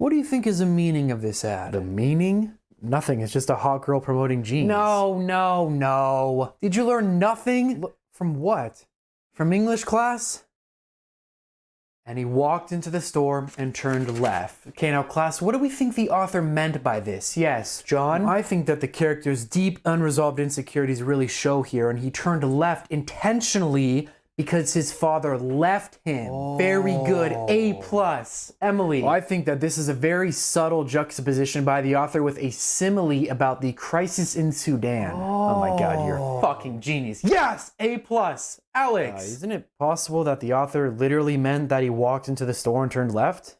What do you think is the meaning of this ad? The meaning? Nothing. It's just a hot girl promoting jeans. No. Did you learn nothing? From what? From English class? And he walked into the store and turned left. Okay, now class, what do we think the author meant by this? Yes, John? I think that the character's deep unresolved insecurities really show here, and he turned left intentionally because his father left him. Oh. Very good, A+. Emily? Well, I think that this is a very subtle juxtaposition by the author with a simile about the crisis in Sudan. Oh my god, you're a fucking genius. Yes, A+. Alex? Isn't it possible that the author literally meant that he walked into the store and turned left?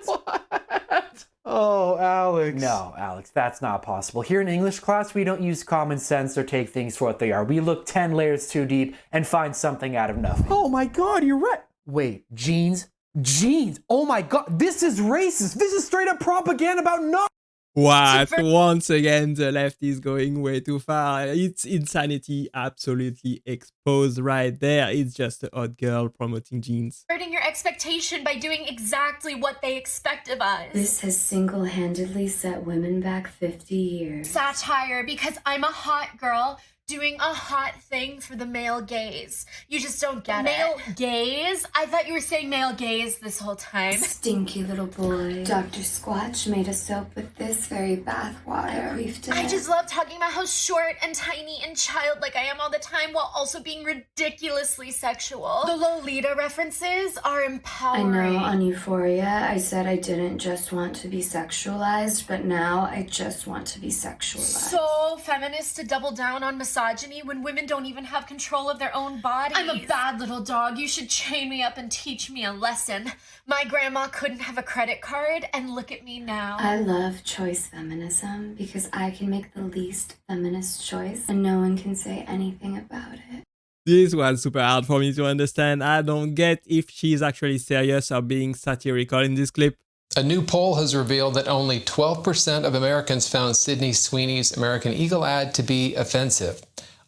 What? Oh, Alex. No, Alex, that's not possible. Here in English class, we don't use common sense or take things for what they are. We look 10 layers too deep and find something out of nothing. Oh my god, you're right. Wait, jeans? Jeans? Oh my god, this is racist. This is straight up propaganda about nothing. What? Once again, the left is going way too far. It's insanity absolutely exposed right there. It's just a hot girl promoting jeans. Hurting your expectation by doing exactly what they expect of us. This has single-handedly set women back 50 years. Satire, because I'm a hot girl doing a hot thing for the male gaze. You just don't get male it. Male gaze? I thought you were saying male gaze this whole time. Stinky little boy. Dr. Squatch made a soap with this very bath water. I just love talking about how short and tiny and childlike I am all the time while also being ridiculously sexual. The Lolita references are empowering. I know, on Euphoria, I said I didn't just want to be sexualized, but now I just want to be sexualized. So feminist to double down on misogyny when women don't even have control of their own bodies. I'm a bad little dog. You should chain me up and teach me a lesson. My grandma couldn't have a credit card, and look at me now. I love choice feminism because I can make the least feminist choice and no one can say anything about it. This was super hard for me to understand. I don't get if she's actually serious or being satirical in this clip. A new poll has revealed that only 12% of Americans found Sydney Sweeney's American Eagle ad to be offensive.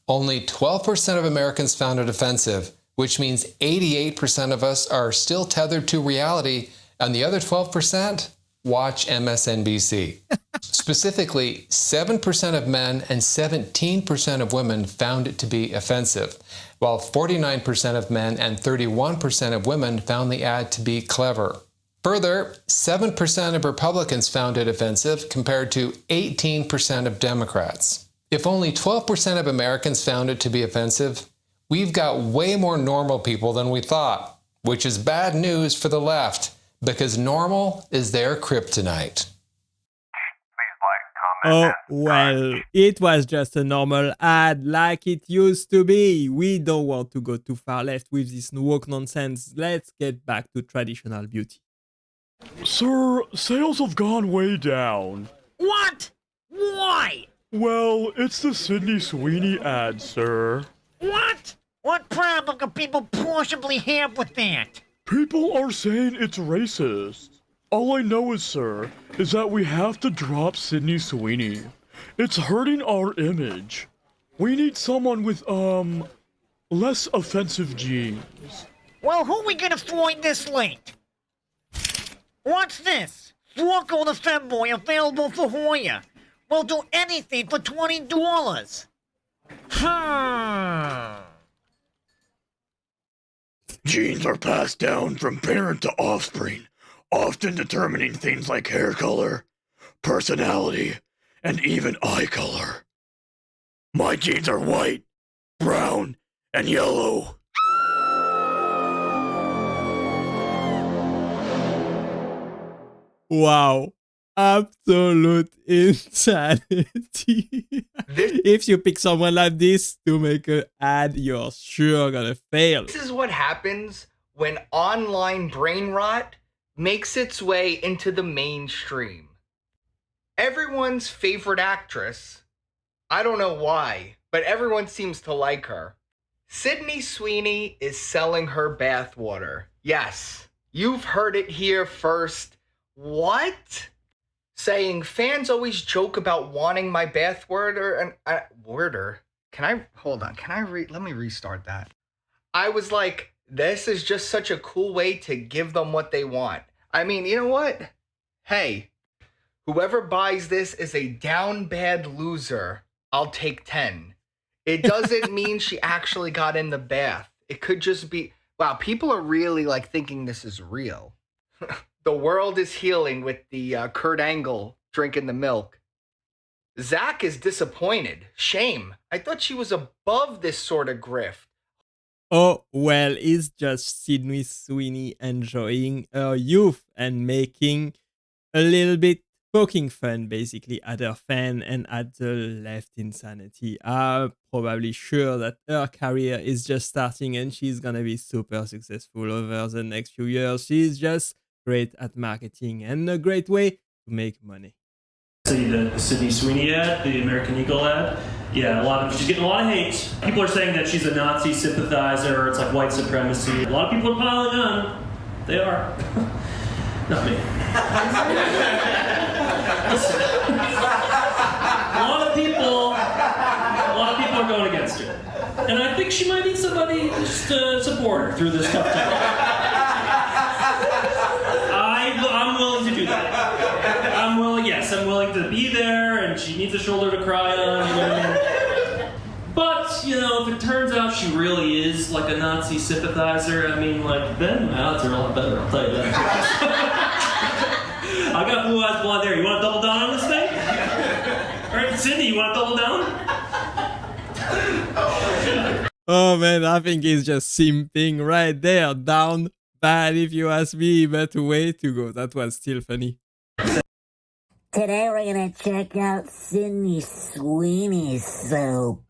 Only 12% of Americans found it offensive, which means 88% of us are still tethered to reality, and the other 12% watch MSNBC. Specifically, 7% of men and 17% of women found it to be offensive, while 49% of men and 31% of women found the ad to be clever. Further, 7% of Republicans found it offensive compared to 18% of Democrats. If only 12% of Americans found it to be offensive, we've got way more normal people than we thought, which is bad news for the left, because normal is their kryptonite. Oh, well, it was just a normal ad like it used to be. We don't want to go too far left with this woke nonsense. Let's get back to traditional beauty. Sir, sales have gone way down. What? Why? Well, it's the Sydney Sweeney ad, sir. What? What problem can people possibly have with that? People are saying it's racist. All I know is, sir, is that we have to drop Sydney Sweeney. It's hurting our image. We need someone with, less offensive jeans. Well, who are we gonna find this link? What's this? Flocko the Femboy available for hire. We'll do anything for $20. Genes are passed down from parent to offspring, often determining things like hair color, personality, and even eye color. My genes are white, brown, and yellow. Wow. Absolute insanity. If you pick someone like this to make an ad, you're sure gonna fail. This is what happens when online brain rot makes its way into the mainstream. Everyone's favorite actress, I don't know why, but everyone seems to like her. Sydney Sweeney is selling her bathwater. Yes, you've heard it here first. What? Saying fans always joke about wanting my bathwater and worder. Can I hold on? Let me restart that. I was like, This is just such a cool way to give them what they want. I mean, you know what? Hey, whoever buys this is a down bad loser. I'll take 10. It doesn't mean she actually got in the bath. It could just be, wow, people are really like thinking this is real. The world is healing with the Kurt Angle drinking the milk. Zach is disappointed. Shame. I thought she was above this sort of grift. Oh, well, it's just Sydney Sweeney enjoying her youth and making a little bit poking fun, basically, at her fan and at the left insanity. I'm probably sure that her career is just starting and she's gonna be super successful over the next few years. She's just great at marketing and a great way to make money. See the Sydney Sweeney ad, the American Eagle ad. Yeah, she's getting a lot of hate. People are saying that she's a Nazi sympathizer, it's like white supremacy. A lot of people are piling on. They are. Not me. Listen. A lot of people are going against her. And I think she might need somebody just to support her through this tough time. I'm willing to do that. I'm willing to be there, and she needs a shoulder to cry on, you know what I mean? But, you know, if it turns out she really is like a Nazi sympathizer, I mean, like, then my odds are a lot better, I'll tell you that. I got blue eyes blonde hair. You want to double down on this thing? All right, Sydney, you want to double down? Oh man, I think he's just simping right there. Down bad if you ask me, but way to go. That was still funny. Today we're gonna check out Sydney Sweeney's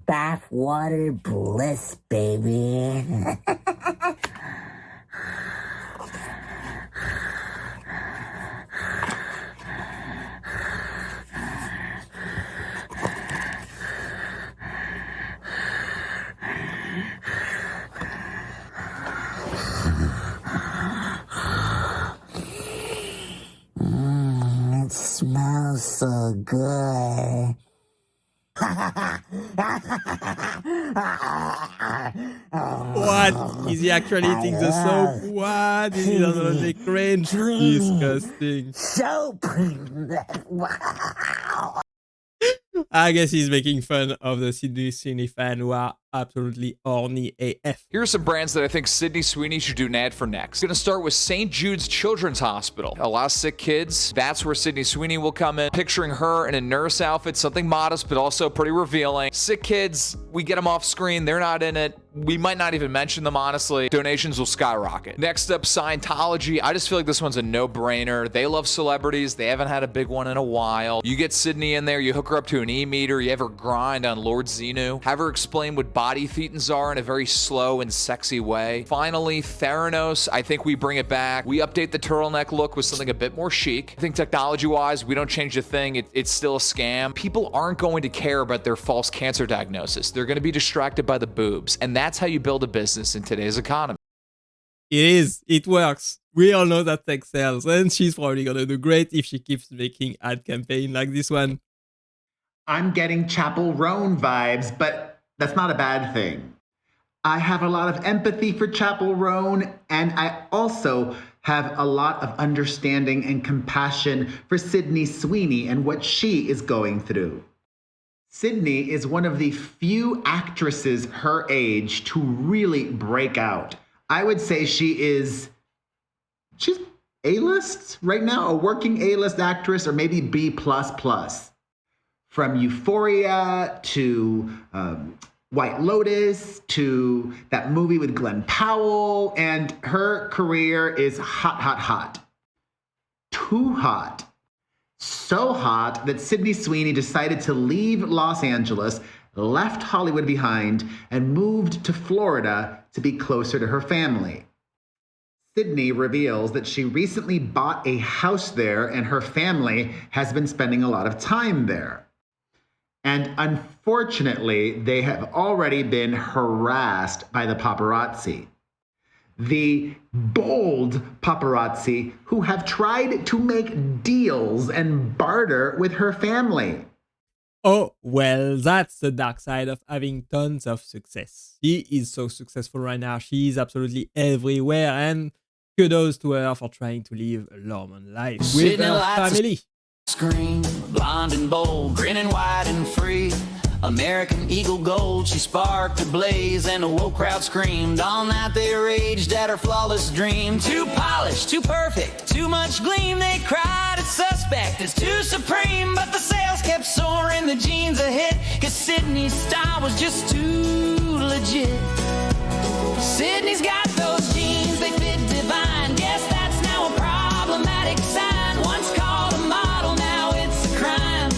bathwater bliss, baby. It smells so good. What? Is he actually eating the soap? What? Is he not only cringe? Disgusting. Soap! Wow! I guess he's making fun of the Sydney Sweeney fan who are absolutely horny AF. Here are some brands that I think Sydney Sweeney should do an ad for next. Gonna start with St. Jude's Children's Hospital. A lot of sick kids. That's where Sydney Sweeney will come in. Picturing her in a nurse outfit, something modest, but also pretty revealing. Sick kids, we get them off screen. They're not in it. We might not even mention them, honestly. Donations will skyrocket. Next up, Scientology. I just feel like this one's a no-brainer. They love celebrities. They haven't had a big one in a while. You get Sydney in there, you hook her up to an e-meter, you have her grind on Lord Xenu, have her explain what body thetans are in a very slow and sexy way. Finally, Theranos. I think we bring it back. We update the turtleneck look with something a bit more chic. I think technology-wise, we don't change a thing. It's still a scam. People aren't going to care about their false cancer diagnosis. They're going to be distracted by the boobs, and that's how you build a business in today's economy. It is. It works. We all know that tech sells, and she's probably gonna do great if she keeps making ad campaign like this one. I'm getting Chapel Roan vibes, but that's not a bad thing. I have a lot of empathy for Chapel Roan, and I also have a lot of understanding and compassion for Sydney Sweeney and what she is going through. Sydney is one of the few actresses her age to really break out. I would say she's A-list right now, a working A-list actress, or maybe B++. From Euphoria to White Lotus to that movie with Glenn Powell, and her career is hot, hot, hot. Too hot. So hot that Sydney Sweeney decided to leave Los Angeles, left Hollywood behind, and moved to Florida to be closer to her family. Sydney reveals that she recently bought a house there and her family has been spending a lot of time there. And unfortunately, they have already been harassed by the paparazzi. The bold paparazzi who have tried to make deals and barter with her family. Oh, well, that's the dark side of having tons of success. She is so successful right now. She is absolutely everywhere, and kudos to her for trying to live a normal life with her family. Scream, blonde and bold, grinning wide and free. American Eagle gold, she sparked a blaze, and the woke crowd screamed. All night they raged at her flawless dream. Too polished, too perfect, too much gleam. They cried it's suspect, it's too supreme. But the sales kept soaring, the jeans a hit, cause Sydney's style was just too legit. Sydney's got those jeans, they fit divine. Guess that's now a problematic sign. Once called a model, now it's a crime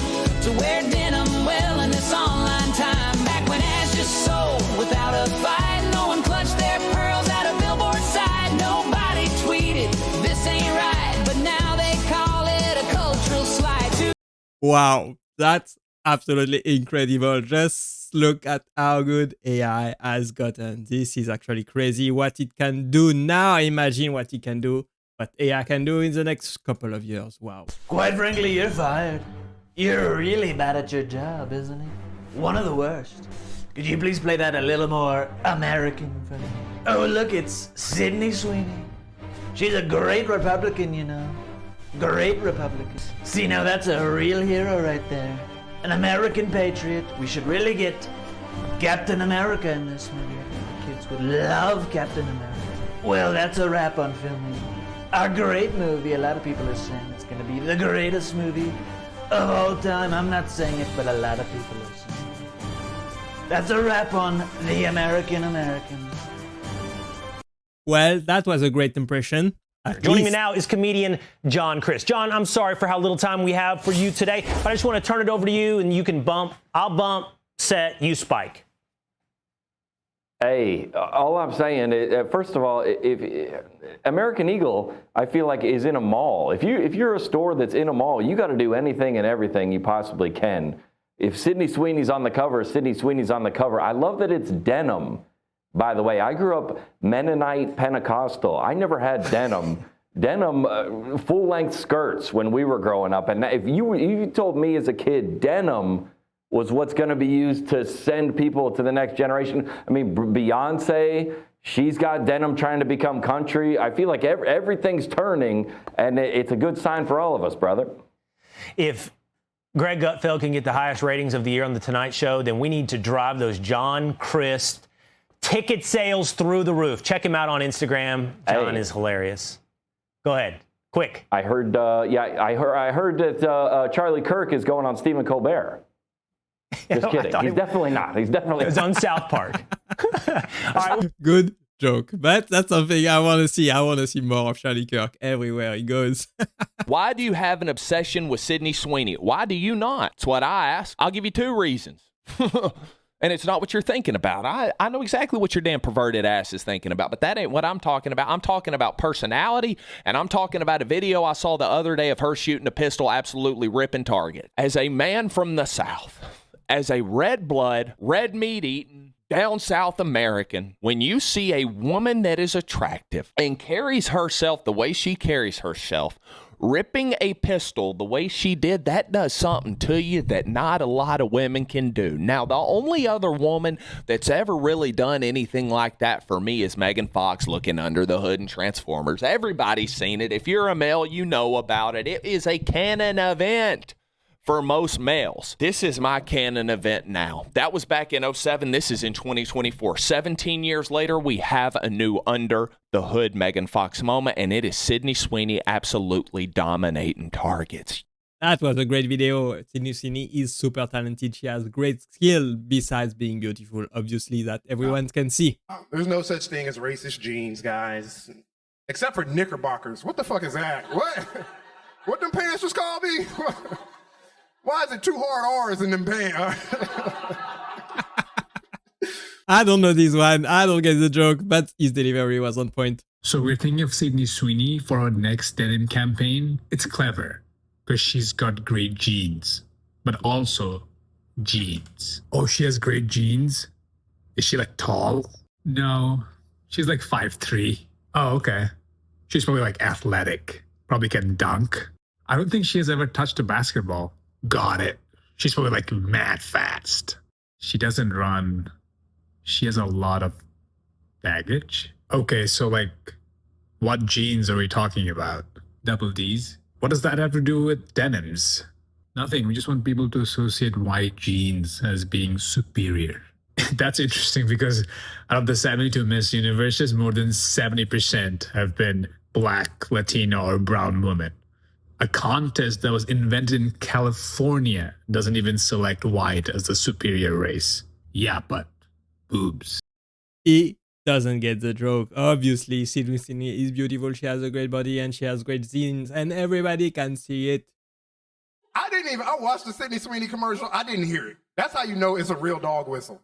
to wear denim well in this online time. Back when ads just sold without a fight, no one clutched their pearls at a billboard side. Nobody tweeted, this ain't right, but now they call it a cultural slide. Wow, that's absolutely incredible. Just look at how good AI has gotten. This is actually crazy what it can do now. Imagine what it can do, what AI can do in the next couple of years. Wow. Quite frankly, you're fired. You're really bad at your job, isn't it? One of the worst. Could you please play that a little more American for me? Oh, look, it's Sydney Sweeney. She's a great Republican, you know. Great Republican. See, now that's a real hero right there. An American patriot. We should really get Captain America in this movie. I think the kids would love Captain America. Well, that's a wrap on filming. A great movie. A lot of people are saying it's going to be the greatest movie of all time. I'm not saying it, but a lot of people are saying it. That's a wrap on the Americans. Well, that was a great impression. Joining me now is comedian John Crist. John, I'm sorry for how little time we have for you today, but I just want to turn it over to you, and you can bump. I'll bump, set, you spike. Hey, all I'm saying is, first of all, if American Eagle, I feel like is in a mall. If you're a store that's in a mall, you got to do anything and everything you possibly can. If Sydney Sweeney's on the cover, Sydney Sweeney's on the cover. I love that it's denim. By the way, I grew up Mennonite Pentecostal. I never had denim. Denim full-length skirts when we were growing up. And if you told me as a kid denim was what's going to be used to send people to the next generation. I mean, Beyonce, she's got denim trying to become country. I feel like everything's turning, and it's a good sign for all of us, brother. If Greg Gutfeld can get the highest ratings of the year on The Tonight Show, then we need to drive those John Crist ticket sales through the roof. Check him out on Instagram. John is hilarious. Go ahead, quick. I heard, I heard that Charlie Kirk is going on Stephen Colbert. Just kidding. He's definitely not. He's definitely. It was on South Park. All right. Good joke, but that's something I want to see. I want to see more of Charlie Kirk everywhere he goes. Why do you have an obsession with Sydney Sweeney? Why do you not? That's what I ask. I'll give you 2 reasons. And it's not what you're thinking about. I know exactly what your damn perverted ass is thinking about, but that ain't what I'm talking about. I'm talking about personality, and I'm talking about a video I saw the other day of her shooting a pistol, absolutely ripping target. As a man from the South, as a red blood, red meat eating, down South American, when you see a woman that is attractive and carries herself the way she carries herself, ripping a pistol the way she did, that does something to you that not a lot of women can do. Now, the only other woman that's ever really done anything like that for me is Megan Fox looking under the hood in Transformers. Everybody's seen it. If you're a male, you know about it. It is a canon event for most males. This is my canon event now. That was back in 2007. This is in 2024. 17 years later, we have a new under the hood Megan Fox moment, and it is Sydney Sweeney absolutely dominating targets. That was a great video. Sydney Sweeney is super talented. She has great skill besides being beautiful, obviously, that everyone can see. There's no such thing as racist jeans, guys. Except for knickerbockers. What the fuck is that? What them pants was called me? Why is it 2 hard R's in them pants? I don't know this one. I don't get the joke, but his delivery was on point. So we're thinking of Sydney Sweeney for our next denim campaign. It's clever because she's got great genes, but also jeans. Oh, she has great genes? Is she like tall? No, she's like 5'3". Oh, okay. She's probably like athletic, probably can dunk. I don't think she has ever touched a basketball. Got it. She's probably like mad fast. She doesn't run. She has a lot of baggage. Okay, so like, what jeans are we talking about? Double D's? What does that have to do with denims? Nothing. We just want people to associate white jeans as being superior. That's interesting because out of the 72 Miss Universes, more than 70% have been Black, Latino, or brown women. A contest that was invented in California doesn't even select white as the superior race. Yeah, but boobs. He doesn't get the joke. Obviously, Sydney Sweeney is beautiful. She has a great body and she has great jeans, and everybody can see it. I watched the Sydney Sweeney commercial. I didn't hear it. That's how you know it's a real dog whistle.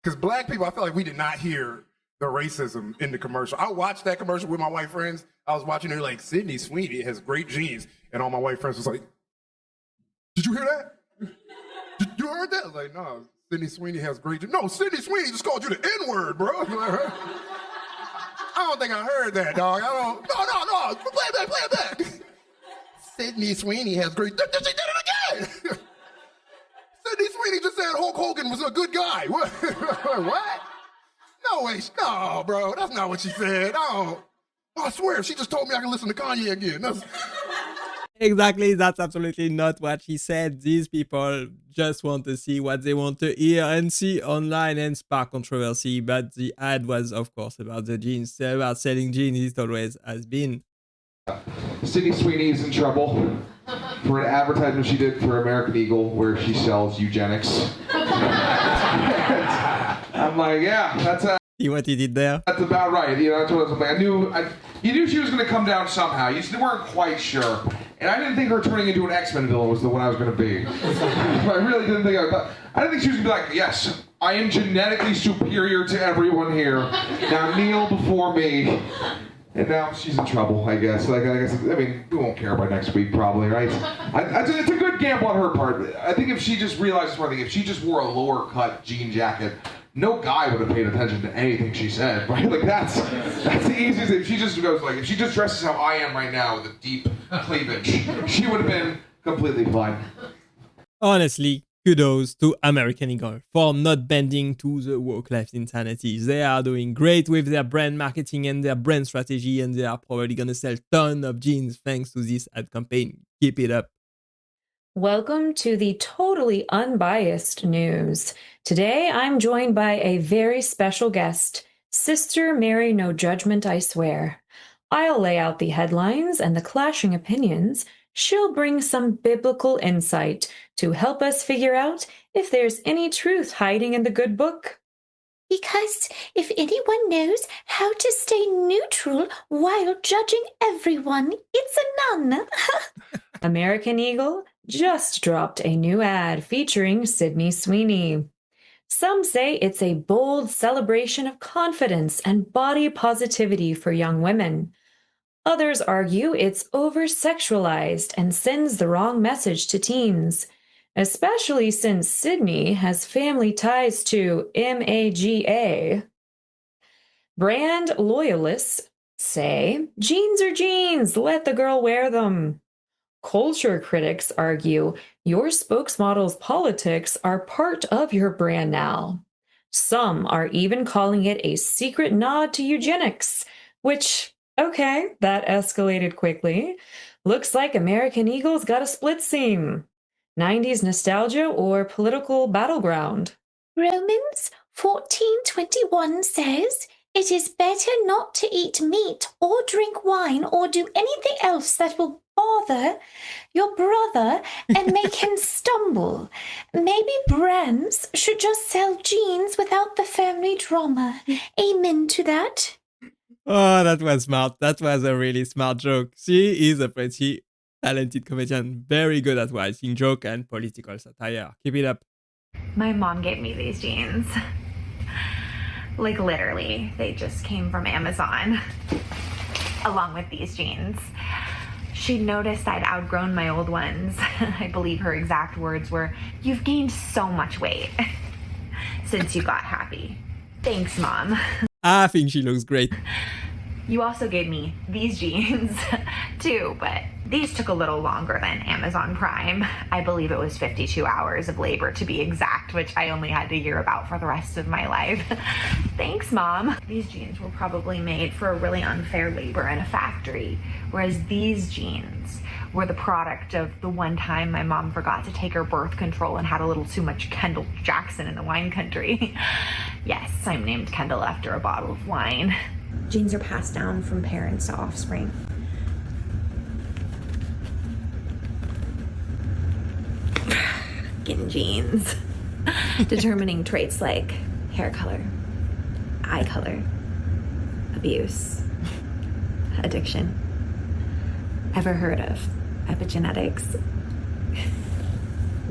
Because black people, I feel like we did not hear the racism in the commercial. I watched that commercial with my white friends. I was watching it like, Sydney Sweeney has great jeans. And all my white friends was like, did you hear that? You heard that? I was like, no, Sydney Sweeney has great jeans. No, Sydney Sweeney just called you the N-word, bro. I don't think I heard that, dog. No. Play it back. Sydney Sweeney has great... She did it again! Sydney Sweeney just said Hulk Hogan was a good guy. What? What? No way. No, bro. That's not what she said. Oh, I swear, she just told me I can listen to Kanye again. Exactly, that's absolutely not what she said. These people just want to see what they want to hear and see online and spark controversy. But the ad was, of course, about the jeans, about selling jeans. It always has been. Sydney Sweeney is in trouble for an advertisement she did for American Eagle where she sells eugenics. I'm like, yeah, that's See what he did there? That's about right. You know, that's what I was like. You knew she was going to come down somehow. You weren't quite sure. And I didn't think her turning into an X-Men villain was the one I was going to be. I really didn't think I didn't think she was going to be like, yes, I am genetically superior to everyone here. Now kneel before me. And now she's in trouble, I guess. I mean, we won't care by next week, probably, right? It's a good gamble on her part. I think if she just realized one thing, if she just wore a lower cut jean jacket, no guy would have paid attention to anything she said, right? Like that's the easiest thing. If she just goes like, if she just dresses how I am right now with a deep cleavage, she would have been completely fine. Honestly, kudos to American Eagle for not bending to the woke left insanity. They are doing great with their brand marketing and their brand strategy, and they are probably gonna sell tons of jeans thanks to this ad campaign. Keep it up. Welcome to the totally unbiased news. Today, I'm joined by a very special guest, Sister Mary No Judgment, I swear. I'll lay out the headlines and the clashing opinions. She'll bring some biblical insight to help us figure out if there's any truth hiding in the good book. Because if anyone knows how to stay neutral while judging everyone, it's a nun. American Eagle just dropped a new ad featuring Sydney Sweeney. Some say it's a bold celebration of confidence and body positivity for young women. Others argue it's over-sexualized and sends the wrong message to teens, especially since Sydney has family ties to MAGA. Brand loyalists say, jeans are jeans, let the girl wear them. Culture critics argue your spokesmodel's politics are part of your brand now. Some are even calling it a secret nod to eugenics, which, okay, that escalated quickly. Looks like American Eagle's got a split seam. 90s nostalgia or political battleground? Romans 14:21 says, "It is better not to eat meat or drink wine or do anything else that will bother your brother and make him stumble. Maybe brands should just sell jeans without the family drama." Amen to that. Oh, that was smart. That was a really smart joke. She is a pretty talented comedian, very good at writing joke and political satire. Keep it up. My mom gave me these jeans. Like literally, they just came from Amazon, along with these jeans. She noticed I'd outgrown my old ones. I believe her exact words were, "You've gained so much weight since you got happy. Thanks, Mom." I think she looks great. You also gave me these jeans too, but these took a little longer than Amazon Prime. I believe it was 52 hours of labor to be exact, which I only had to hear about for the rest of my life. Thanks, Mom. These jeans were probably made for a really unfair labor in a factory, whereas these jeans were the product of the one time my mom forgot to take her birth control and had a little too much Kendall Jackson in the wine country. Yes, I'm named Kendall after a bottle of wine. Genes are passed down from parents to offspring. Getting genes. Determining traits like hair color, eye color, abuse, addiction. Ever heard of epigenetics?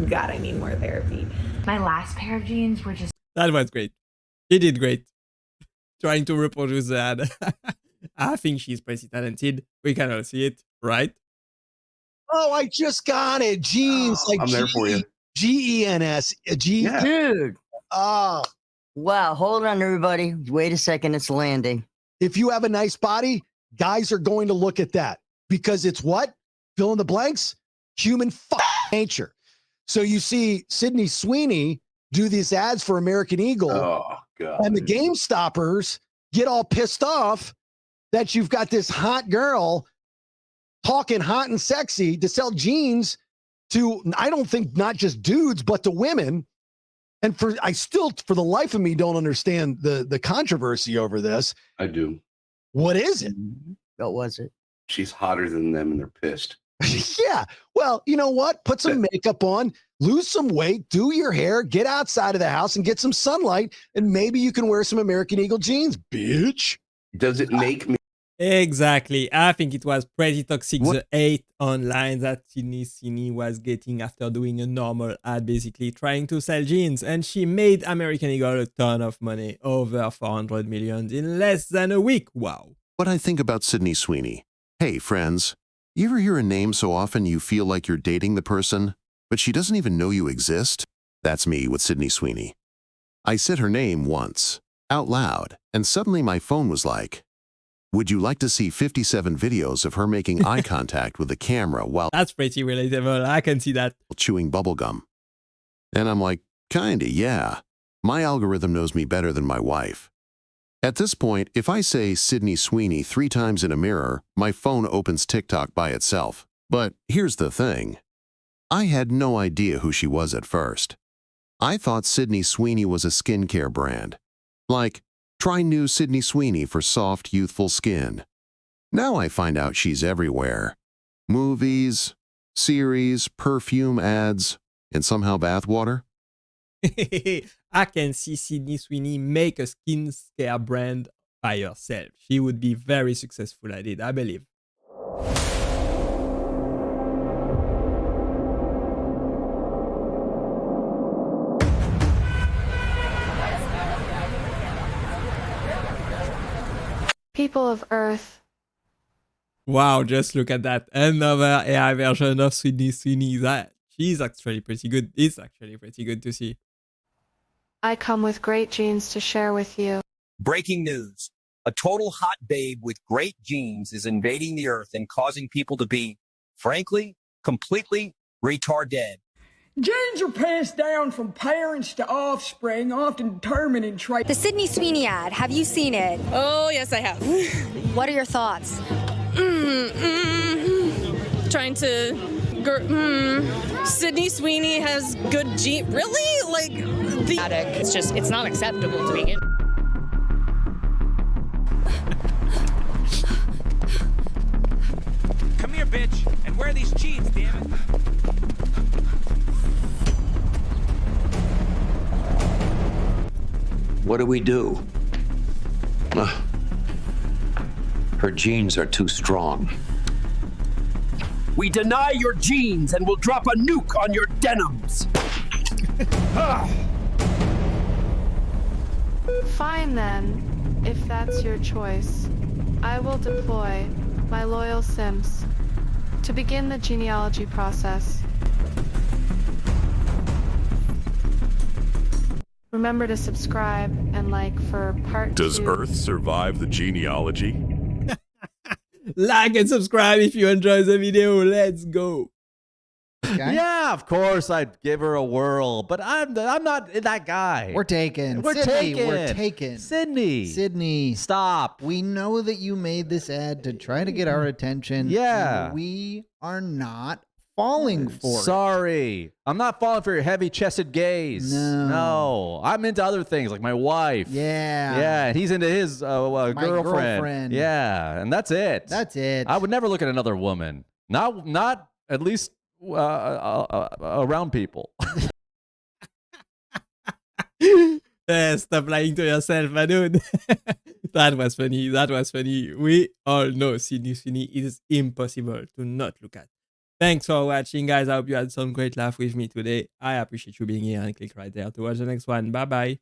God, I need more therapy. My last pair of jeans were just... That was great. She did great. Trying to reproduce that. I think she's pretty talented. We can all see it, right? Oh, I just got it. Jeans. Like I'm there for you. G-E-N-S. Yeah. Dude. Oh. Wow. Hold on, everybody. Wait a second. It's landing. If you have a nice body, guys are going to look at that because it's what? Fill in the blanks? Human nature. So you see Sydney Sweeney do these ads for American Eagle. Oh, God. And the Game Stoppers get all pissed off that you've got this hot girl talking hot and sexy to sell jeans to, I don't think not just dudes, but to women. And I still, for the life of me, don't understand the controversy over this. I do. What is it? What was it? She's hotter than them and they're pissed. Yeah. Well, you know what? Put some makeup on, lose some weight, do your hair, get outside of the house and get some sunlight. And maybe you can wear some American Eagle jeans, bitch. Does it make me? Exactly. I think it was pretty toxic, the hate online that Sydney Sweeney was getting after doing a normal ad, basically trying to sell jeans. And she made American Eagle a ton of money, over 400 million in less than a week. Wow. What I think about Sydney Sweeney. Hey, friends. You ever hear a name so often you feel like you're dating the person, but she doesn't even know you exist? That's me with Sydney Sweeney. I said her name once, out loud, and suddenly my phone was like, would you like to see 57 videos of her making eye contact with the camera while That's pretty relatable. I can see that. Chewing bubblegum? And I'm like, kinda, yeah. My algorithm knows me better than my wife. At this point, if I say Sydney Sweeney 3 times in a mirror, my phone opens TikTok by itself. But here's the thing. I had no idea who she was at first. I thought Sydney Sweeney was a skincare brand. Like, try new Sydney Sweeney for soft, youthful skin. Now I find out she's everywhere. Movies, series, perfume ads, and somehow bathwater. I can see Sydney Sweeney make a skincare brand by herself. She would be very successful at it, I believe. People of Earth. Wow, just look at that. Another AI version of Sydney Sweeney. She's actually pretty good. It's actually pretty good to see. I come with great genes to share with you. Breaking news. A total hot babe with great genes is invading the earth and causing people to be, frankly, completely retarded. Genes are passed down from parents to offspring, often determining traits. The Sydney Sweeney ad, have you seen it? Oh, yes, I have. What are your thoughts? Trying to... Sydney Sweeney has good genes. Really? Like, it's not acceptable to begin. Come here, bitch, and wear these jeans, damn it. What do we do? Her genes are too strong. We deny your genes and we'll drop a nuke on your denims. Fine then, if that's your choice. I will deploy my loyal Sims to begin the genealogy process. Remember to subscribe and like for part 2. Does Earth survive the genealogy? Like and subscribe if you enjoy the video. Let's go. Okay. Yeah, of course I'd give her a whirl, but I'm not that guy. We're taken. We're Sydney, taken. We're taken. Sydney. Stop. We know that you made this ad to try to get our attention. Yeah. And we are not falling for it. Sorry. I'm not falling for your heavy-chested gaze. No. I'm into other things like my wife. Yeah. Yeah, and he's into his girlfriend. Yeah, and that's it. That's it. I would never look at another woman. Not at least around people. Stop lying to yourself, my dude. That was funny. That was funny. We all know Sydney Sweeney is impossible to not look at. Thanks for watching, guys. I hope you had some great laugh with me today. I appreciate you being here, and click right there to watch the next one. Bye-bye.